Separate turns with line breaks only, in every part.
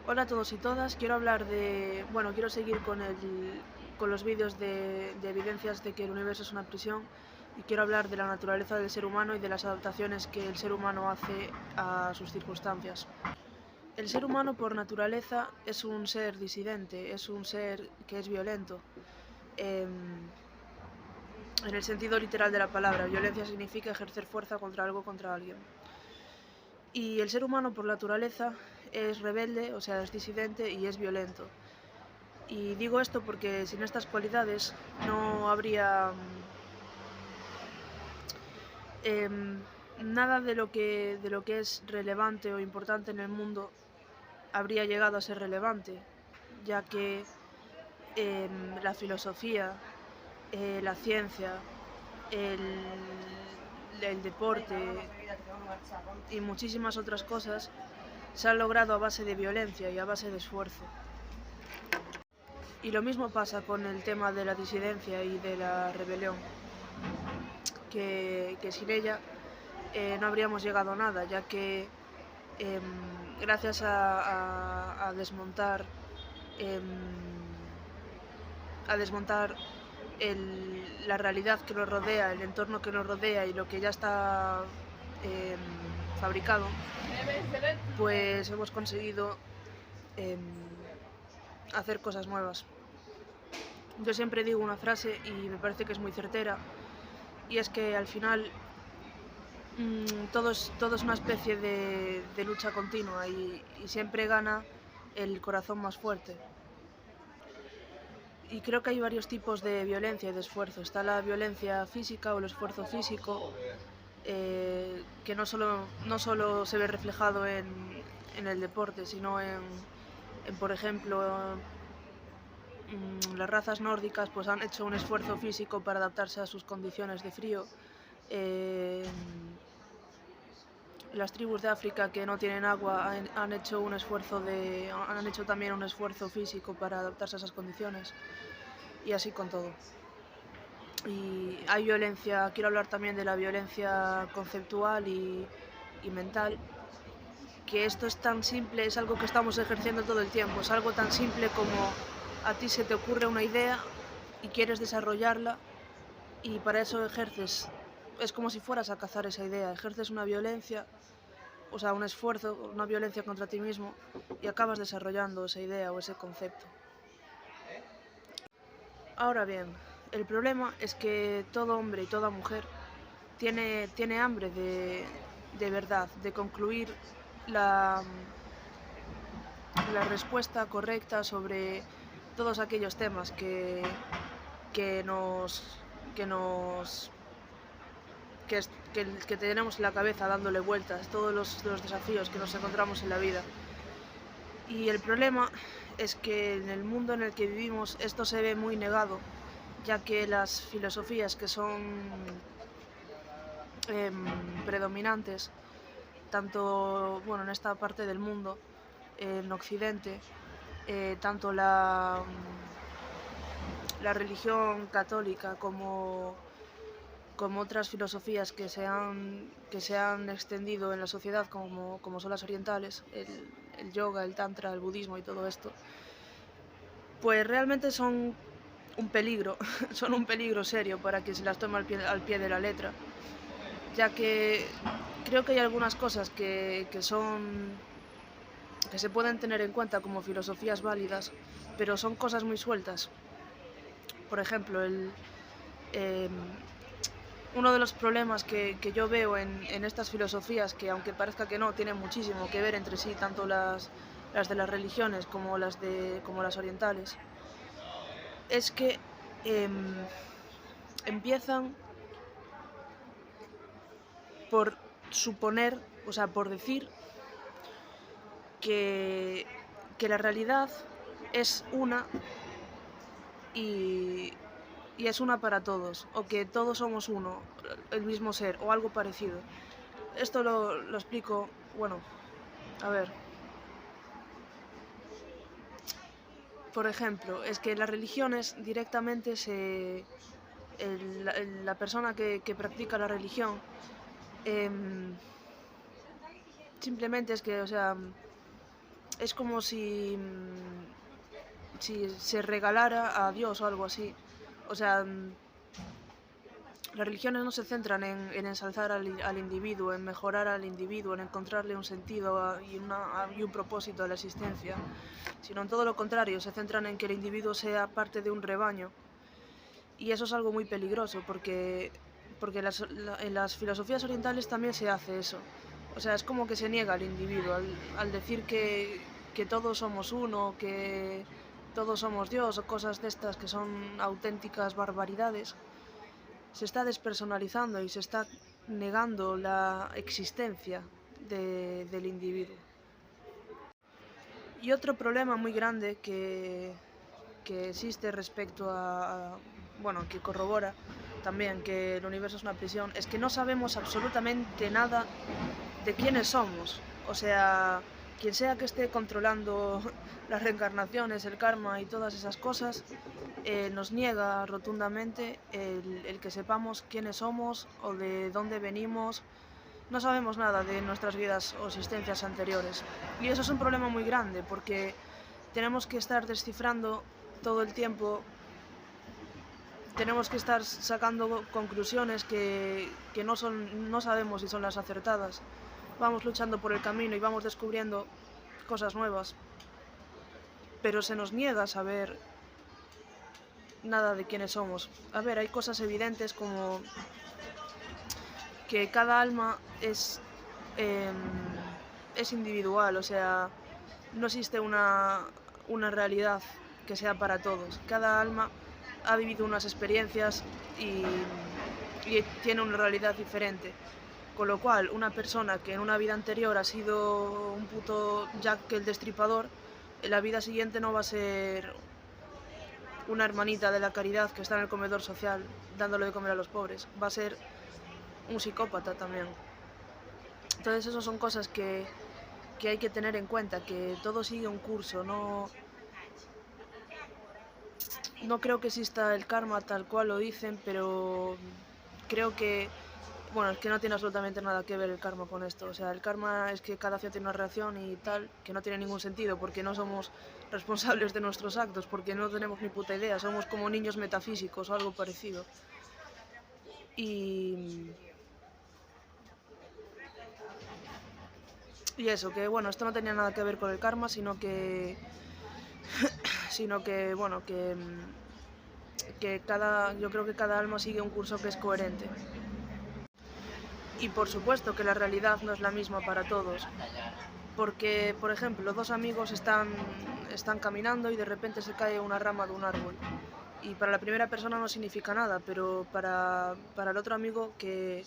Hola a todos y todas, quiero hablar de... quiero seguir con los vídeos de evidencias de que el universo es una prisión y quiero hablar de la naturaleza del ser humano y de las adaptaciones que el ser humano hace a sus circunstancias. El ser humano por naturaleza es un ser disidente, es un ser que es violento. En el sentido literal de la palabra, violencia significa ejercer fuerza contra algo, contra alguien. Y el ser humano por naturaleza es rebelde, o sea, es disidente y es violento. Y digo esto porque sin estas cualidades no habría nada de lo que es relevante o importante en el mundo habría llegado a ser relevante, ya que la filosofía, la ciencia, el, el deporte y muchísimas otras cosas se han logrado a base de violencia y a base de esfuerzo. Y lo mismo pasa con el tema de la disidencia y de la rebelión, que sin ella no habríamos llegado a nada, ya que eh, gracias a desmontar la realidad que nos rodea, el entorno que nos rodea y lo que ya está eh, fabricado, pues hemos conseguido eh, hacer cosas nuevas. Yo siempre digo una frase y me parece que es muy certera, y es que al final todo es una especie de lucha continua y siempre gana el corazón más fuerte. Y creo que hay varios tipos de violencia y de esfuerzo. Está la violencia física o el esfuerzo físico, que no solo se ve reflejado en el deporte, sino por ejemplo, las razas nórdicas pues han hecho un esfuerzo físico para adaptarse a sus condiciones de frío. Eh, las tribus de África que no tienen agua han hecho han hecho también un esfuerzo físico para adaptarse a esas condiciones, y así con todo. Y hay violencia, quiero hablar también de la violencia conceptual y mental, que esto es tan simple, es algo que estamos ejerciendo todo el tiempo, es algo tan simple como a ti se te ocurre una idea y quieres desarrollarla, y para eso ejerces, es como si fueras a cazar esa idea, ejerces una violencia, o sea, un esfuerzo, una violencia contra ti mismo, y acabas desarrollando esa idea o ese concepto. Ahora bien, el problema es que todo hombre y toda mujer tiene hambre de verdad, de concluir la, la respuesta correcta sobre todos aquellos temas que nos que nos que tenemos en la cabeza dándole vueltas, todos los desafíos que nos encontramos en la vida. Y el problema es que en el mundo en el que vivimos esto se ve muy negado, ya que las filosofías que son predominantes, tanto en esta parte del mundo, en Occidente, tanto la religión católica como otras filosofías que se han extendido en la sociedad, como son las orientales, el yoga, el tantra, el budismo y todo esto, pues realmente son un peligro, son un peligro serio para quien se las toma al pie de la letra, ya que creo que hay algunas cosas que se pueden tener en cuenta como filosofías válidas, pero son cosas muy sueltas. Por ejemplo, eh, uno de los problemas que yo veo en estas filosofías, que aunque parezca que no, tienen muchísimo que ver entre sí, tanto las de las religiones como las orientales, es que eh, empiezan por suponer, o sea, por decir que, que la realidad es una y, y es una para todos, o que todos somos uno, el mismo ser, o algo parecido. Esto lo explico, a ver. Por ejemplo, es que las religiones directamente la persona que practica la religión eh, simplemente es que, o sea, es como si se regalara a Dios o algo así. O sea, las religiones no se centran en ensalzar al individuo, en mejorar al individuo, en encontrarle un sentido y un propósito a la existencia, sino en todo lo contrario, se centran en que el individuo sea parte de un rebaño. Y eso es algo muy peligroso porque en las filosofías orientales también se hace eso. O sea, es como que se niega al individuo al decir que todos somos uno, que todos somos Dios o cosas de estas que son auténticas barbaridades. Se está despersonalizando y se está negando la existencia del individuo. Y otro problema muy grande que existe respecto bueno, que corrobora también que el universo es una prisión, es que no sabemos absolutamente nada de quiénes somos. O sea, quien sea que esté controlando las reencarnaciones, el karma y todas esas cosas, nos niega rotundamente el que sepamos quiénes somos o de dónde venimos. No sabemos nada de nuestras vidas o existencias anteriores. Y eso es un problema muy grande porque tenemos que estar descifrando todo el tiempo, tenemos que estar sacando conclusiones que no sabemos si son las acertadas. Vamos luchando por el camino y vamos descubriendo cosas nuevas, pero se nos niega saber nada de quiénes somos. A ver, hay cosas evidentes como que cada alma es individual, o sea, no existe una realidad que sea para todos. Cada alma ha vivido unas experiencias y tiene una realidad diferente. Con lo cual, una persona que en una vida anterior ha sido un puto Jack el Destripador, en la vida siguiente no va a ser una hermanita de la caridad que está en el comedor social dándole de comer a los pobres. Va a ser un psicópata también. Entonces, eso son cosas que hay que tener en cuenta, que todo sigue un curso, no creo que exista el karma tal cual lo dicen, pero creo que, bueno, es que no tiene absolutamente nada que ver el karma con esto. O sea, el karma es que cada acción tiene una reacción y tal, que no tiene ningún sentido, porque no somos responsables de nuestros actos, porque no tenemos ni puta idea, somos como niños metafísicos o algo parecido. Y eso, que bueno, esto no tenía nada que ver con el karma, sino que bueno, yo creo que cada alma sigue un curso que es coherente. Y por supuesto que la realidad no es la misma para todos. Porque, por ejemplo, dos amigos están caminando y de repente se cae una rama de un árbol. Y para la primera persona no significa nada, pero para el otro amigo que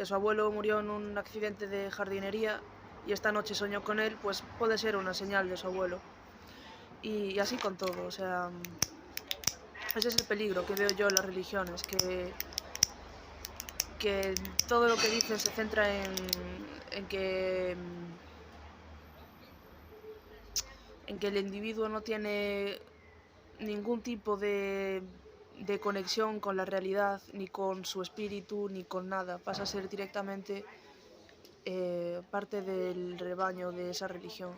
su abuelo murió en un accidente de jardinería y esta noche soñó con él, pues puede ser una señal de su abuelo. Y así con todo, o sea, ese es el peligro que veo yo en las religiones, que todo lo que dicen se centra en que el individuo no tiene ningún tipo de conexión con la realidad, ni con su espíritu, ni con nada. Pasa a ser directamente parte del rebaño de esa religión.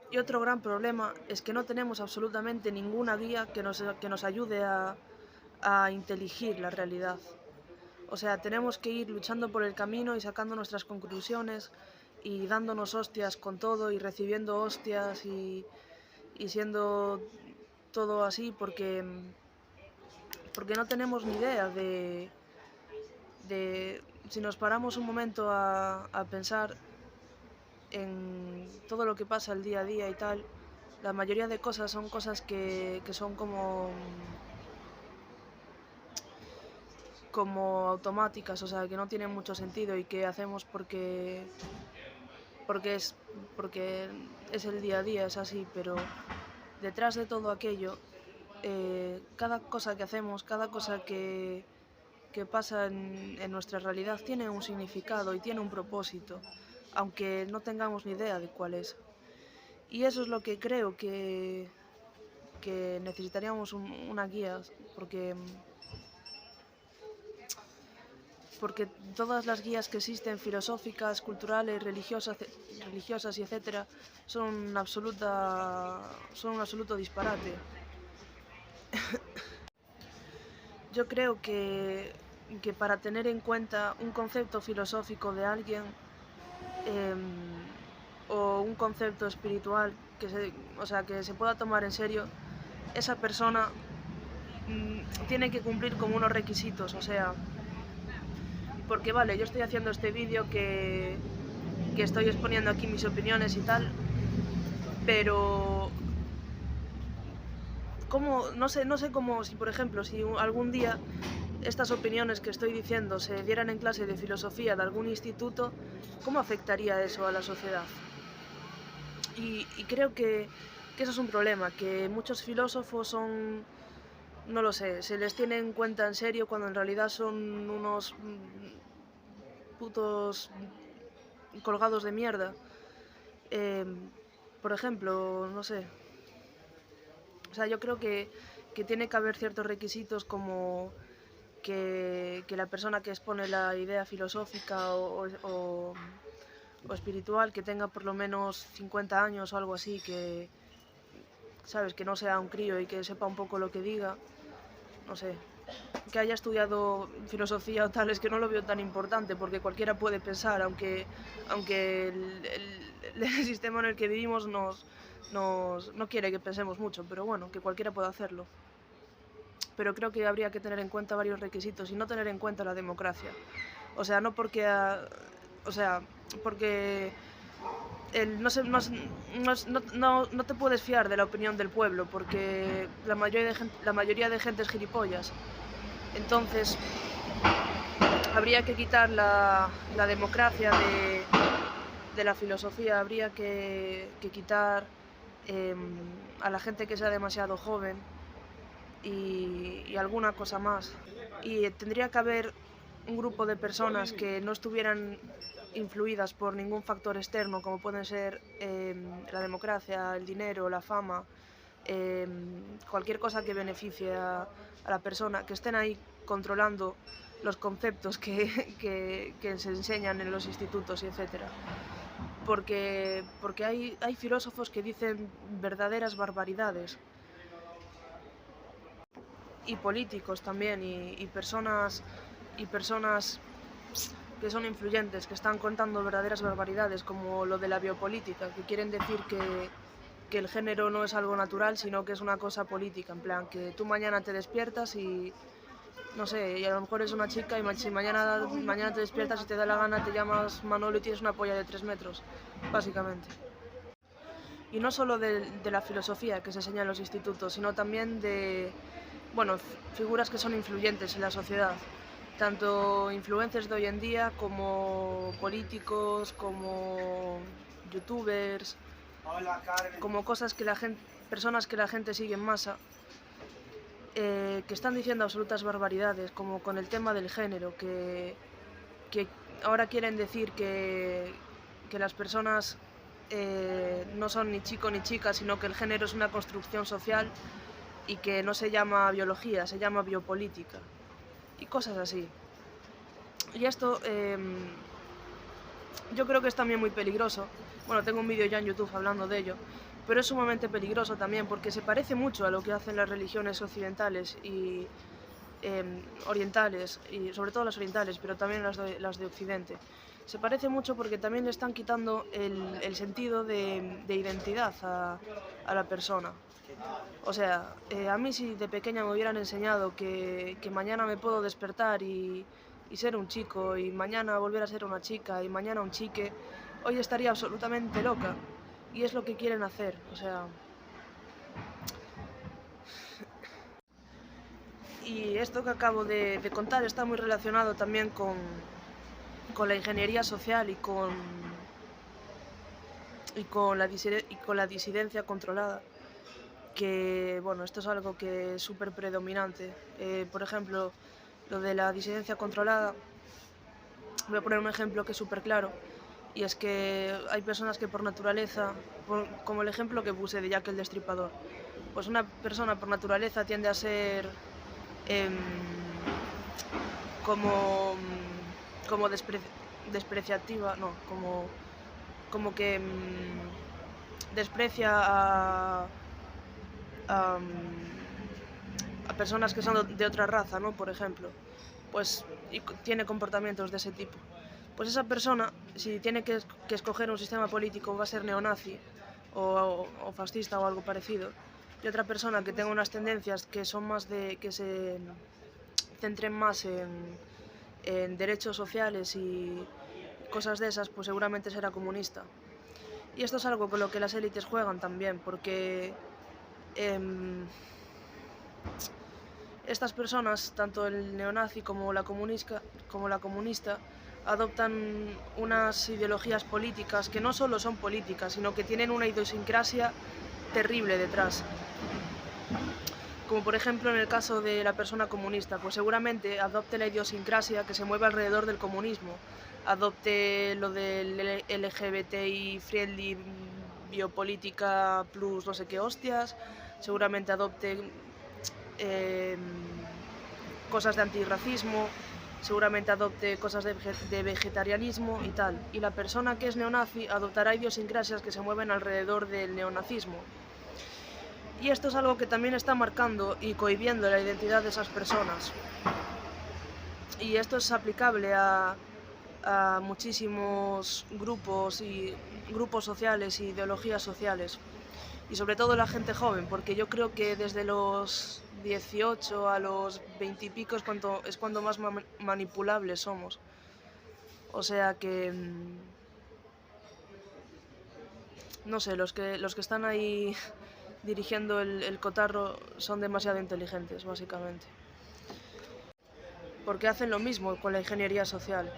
Y otro gran problema es que no tenemos absolutamente ninguna guía que nos ayude a inteligir la realidad. O sea, tenemos que ir luchando por el camino y sacando nuestras conclusiones y dándonos hostias con todo y recibiendo hostias y siendo todo así porque no tenemos ni idea de si nos paramos un momento a pensar en todo lo que pasa el día a día y tal. La mayoría de cosas son cosas que son como automáticas, o sea, que no tienen mucho sentido y que hacemos porque es el día a día, es así, pero detrás de todo aquello, cada cosa que hacemos, cada cosa que pasa en nuestra realidad tiene un significado y tiene un propósito, aunque no tengamos ni idea de cuál es. Y eso es lo que creo que necesitaríamos una guía, porque porque todas las guías que existen, filosóficas, culturales, religiosas y etcétera, son un absoluto disparate. Yo creo que para tener en cuenta un concepto filosófico de alguien o un concepto espiritual que se pueda tomar en serio, esa persona tiene que cumplir con unos requisitos, o sea, porque vale, yo estoy haciendo este vídeo que estoy exponiendo aquí mis opiniones y tal, pero no sé cómo, si por ejemplo, si algún día estas opiniones que estoy diciendo se dieran en clase de filosofía de algún instituto, ¿cómo afectaría eso a la sociedad? Y creo que eso es un problema, que muchos filósofos son, no lo sé, se les tiene en cuenta en serio cuando en realidad son unos putos colgados de mierda. Por ejemplo, no sé. O sea, yo creo que tiene que haber ciertos requisitos como que la persona que expone la idea filosófica o espiritual que tenga por lo menos 50 años o algo así, que, ¿sabes? Que no sea un crío y que sepa un poco lo que diga, no sé. Que haya estudiado filosofía o tal, es que no lo veo tan importante, porque cualquiera puede pensar, aunque el sistema en el que vivimos no quiere que pensemos mucho, pero bueno, que cualquiera puede hacerlo. Pero creo que habría que tener en cuenta varios requisitos y no tener en cuenta la democracia. O sea, no porque... porque no te puedes fiar de la opinión del pueblo, porque la mayoría de gente es gilipollas. Entonces, habría que quitar la democracia de la filosofía, habría que quitar a la gente que sea demasiado joven y alguna cosa más. Y tendría que haber un grupo de personas que no estuvieran influidas por ningún factor externo, como pueden ser la democracia, el dinero, la fama, cualquier cosa que beneficie a la persona, que estén ahí controlando los conceptos que se enseñan en los institutos y etcétera. Porque hay filósofos que dicen verdaderas barbaridades. Y políticos también, y personas que son influyentes, que están contando verdaderas barbaridades, como lo de la biopolítica, que quieren decir que el género no es algo natural, sino que es una cosa política, en plan, que tú mañana te despiertas y, no sé, y a lo mejor es una chica y si mañana te despiertas y te da la gana, te llamas Manolo y tienes una polla de 3 metros, básicamente. Y no solo de la filosofía que se enseña en los institutos, sino también de, bueno, figuras que son influyentes en la sociedad, tanto influencers de hoy en día como políticos, como youtubers, como personas que la gente sigue en masa, que están diciendo absolutas barbaridades, como con el tema del género, que ahora quieren decir que las personas no son ni chico ni chica, sino que el género es una construcción social y que no se llama biología, se llama biopolítica y cosas así. Y esto yo creo que es también muy peligroso. Bueno, tengo un vídeo ya en YouTube hablando de ello, pero es sumamente peligroso también porque se parece mucho a lo que hacen las religiones occidentales y orientales, y sobre todo las orientales, pero también las de Occidente. Se parece mucho porque también le están quitando el sentido de identidad a la persona. O sea, a mí si de pequeña me hubieran enseñado que mañana me puedo despertar y ser un chico, y mañana volver a ser una chica, y mañana un chique, hoy estaría absolutamente loca. Y es lo que quieren hacer, o sea... Y esto que acabo de contar está muy relacionado también con la ingeniería social y con la disidencia controlada. Que, bueno, esto es algo que es súper predominante. Por ejemplo, lo de la disidencia controlada, voy a poner un ejemplo que es súper claro, y es que hay personas que por naturaleza, como el ejemplo que puse de Jack el Destripador, pues una persona por naturaleza tiende a ser como como despreciativa, no, como que desprecia a, a personas que son de otra raza, ¿no? Por ejemplo, pues y tiene comportamientos de ese tipo. Pues esa persona, si tiene que escoger un sistema político, va a ser neonazi o fascista o algo parecido. Y otra persona que tenga unas tendencias que son más que se centren más en derechos sociales y cosas de esas, pues seguramente será comunista. Y esto es algo con lo que las élites juegan también, porque estas personas, tanto el neonazi como la comunista, adoptan unas ideologías políticas que no solo son políticas, sino que tienen una idiosincrasia terrible detrás. Como por ejemplo en el caso de la persona comunista, pues seguramente adopte la idiosincrasia que se mueve alrededor del comunismo, adopte lo del LGBTI friendly, biopolítica plus no sé qué hostias, seguramente adopte cosas de antirracismo, seguramente adopte cosas de vegetarianismo y tal. Y la persona que es neonazi adoptará idiosincrasias que se mueven alrededor del neonazismo. Y esto es algo que también está marcando y cohibiendo la identidad de esas personas. Y esto es aplicable a muchísimos grupos sociales y ideologías sociales. Y sobre todo la gente joven, porque yo creo que desde los 18 a los 20 y pico es cuando más manipulables somos. O sea que no sé, los que están ahí dirigiendo el cotarro son demasiado inteligentes, básicamente. Porque hacen lo mismo con la ingeniería social.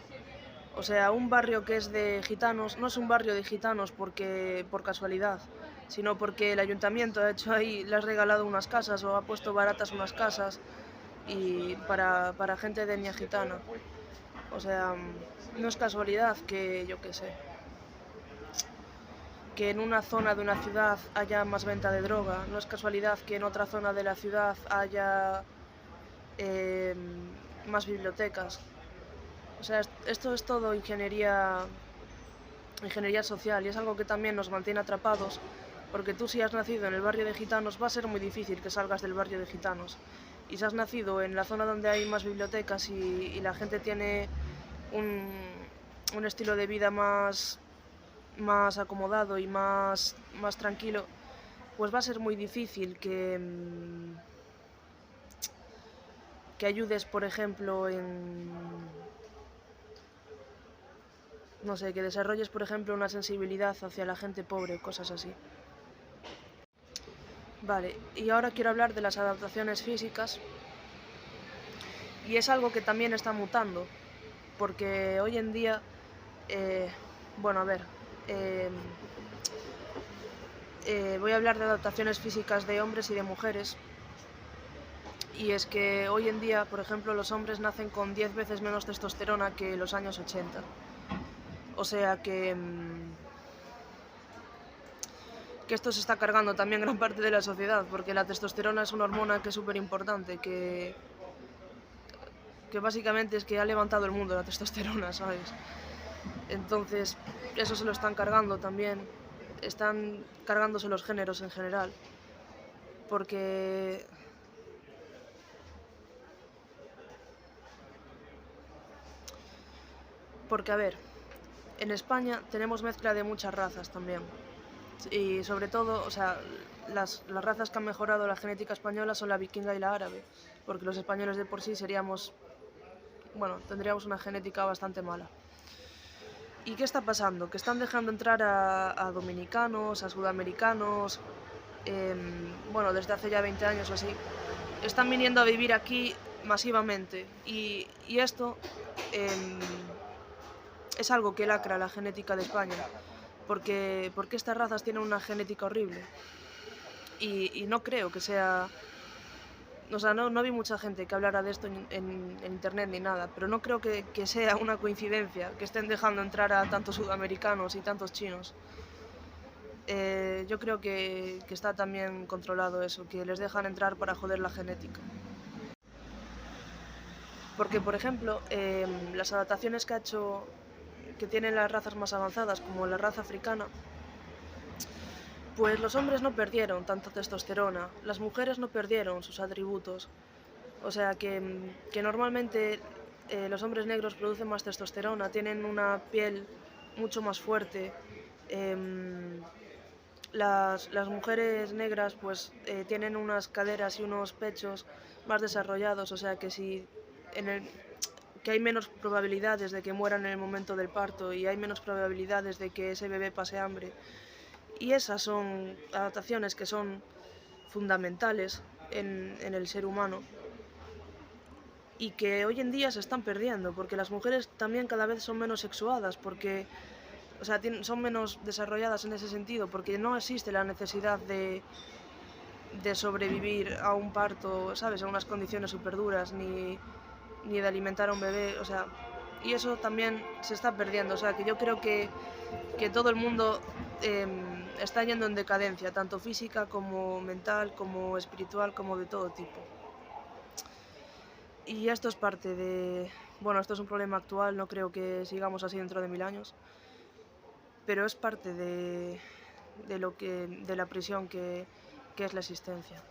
O sea, un barrio que es de gitanos no es un barrio de gitanos por casualidad, sino porque el ayuntamiento ha hecho ahí, le ha regalado unas casas o ha puesto baratas unas casas y para gente de etnia gitana. O sea, no es casualidad que, yo qué sé, que en una zona de una ciudad haya más venta de droga, no es casualidad que en otra zona de la ciudad haya más bibliotecas. O sea, esto es todo ingeniería social y es algo que también nos mantiene atrapados, porque tú si has nacido en el barrio de gitanos va a ser muy difícil que salgas del barrio de gitanos. Y si has nacido en la zona donde hay más bibliotecas y la gente tiene un estilo de vida más acomodado y más tranquilo, pues va a ser muy difícil que ayudes, por ejemplo, no sé, que desarrolles, por ejemplo, una sensibilidad hacia la gente pobre, cosas así. Vale, y ahora quiero hablar de las adaptaciones físicas. Y es algo que también está mutando, porque hoy en día, bueno, a ver, voy a hablar de adaptaciones físicas de hombres y de mujeres. Y es que hoy en día, por ejemplo, los hombres nacen con 10 veces menos testosterona que los años 80. O sea que esto se está cargando también gran parte de la sociedad, porque la testosterona es una hormona que es súper importante, que básicamente es que ha levantado el mundo la testosterona, ¿sabes? Entonces, eso se lo están cargando también, están cargándose los géneros en general, porque a ver, en España tenemos mezcla de muchas razas también. Y sobre todo, o sea, las razas que han mejorado la genética española son la vikinga y la árabe, porque los españoles de por sí tendríamos una genética bastante mala. ¿Y qué está pasando? Que están dejando entrar a dominicanos, a sudamericanos, desde hace ya 20 años o así. Están viniendo a vivir aquí masivamente y esto es algo que lacra la genética de España, porque estas razas tienen una genética horrible y no creo que sea... O sea, no vi mucha gente que hablara de esto en internet ni nada, pero no creo que sea una coincidencia que estén dejando entrar a tantos sudamericanos y tantos chinos. Yo creo que está también controlado eso, que les dejan entrar para joder la genética. Porque, por ejemplo, las adaptaciones que tienen las razas más avanzadas, como la raza africana, pues los hombres no perdieron tanta testosterona, las mujeres no perdieron sus atributos. O sea que normalmente los hombres negros producen más testosterona, tienen una piel mucho más fuerte. em, las mujeres negras pues tienen unas caderas y unos pechos más desarrollados, o sea que si en el, que hay menos probabilidades de que mueran en el momento del parto y hay menos probabilidades de que ese bebé pase hambre. Y esas son adaptaciones que son fundamentales en el ser humano y que hoy en día se están perdiendo, porque las mujeres también cada vez son menos sexuadas, porque, o sea, son menos desarrolladas en ese sentido, porque no existe la necesidad de sobrevivir a un parto, ¿sabes? A unas condiciones súper duras, ni de alimentar a un bebé, o sea, y eso también se está perdiendo, o sea, que yo creo que todo el mundo está yendo en decadencia, tanto física como mental, como espiritual, como de todo tipo. Y esto es parte de... Bueno, esto es un problema actual, no creo que sigamos así dentro de 1000 años, pero es parte de la prisión que es la existencia.